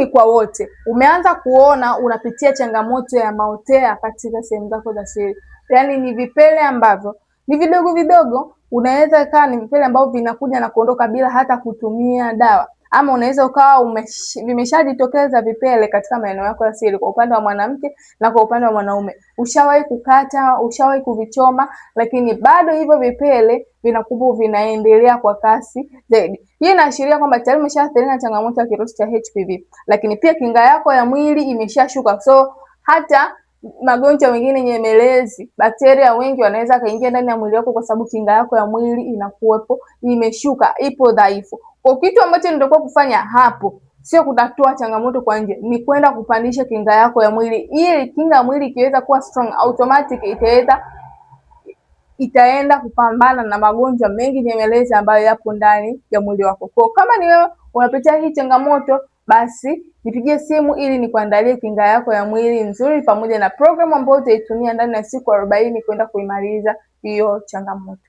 ni kwa wote. Umeanza kuona unapitia changamoto ya maotea katika sehemu zako za siri. Yaani ni vipele ambavyo ni vidogo vidogo, unaweza kaa ni vipele ambavyo vinakuja na kuondoka bila hata kutumia dawa. Ama unaweza ukawa vimeshajitokeza vipele katika maeneo yako ya siri kwa upande wa mwanamke na kwa upande wa mwanaume. Ushawahi kukata, ushawahi kuvichoma, lakini bado hivyo vipele vinakuwa vinaendelea kwa kasi zaidi. Hii inaashiria kwamba tayari umeshaathirika na changamoto ya kirusi cha HPV, lakini pia kinga yako ya mwili imeshashuka. So hata magonjwa mengine nyemelezi, bakteria wengi wanaweza kaingia ndani ya mwili wako kwa sababu kinga yako ya mwili inakuwepo imeshuka, ipo dhaifu. Kwa kitu ambacho nitakuwa kufanya hapo sio kutatua changamoto kwa nje, ni kwenda kupandisha kinga yako ya mwili, ili kinga ya mwili ikiweza kuwa strong, automatic itaenda kupambana na magonjwa mengi nyemelezi ambayo yapo ndani ya mwili wako. Kwa kama ni wewe unapitia hii changamoto, basi nipigie simu ili nikuandalie kinga yako ya mwili nzuri pamoja na programu ambayo utaitumia ndani ya siku 40 kwenda kuimaliza hiyo changamoto.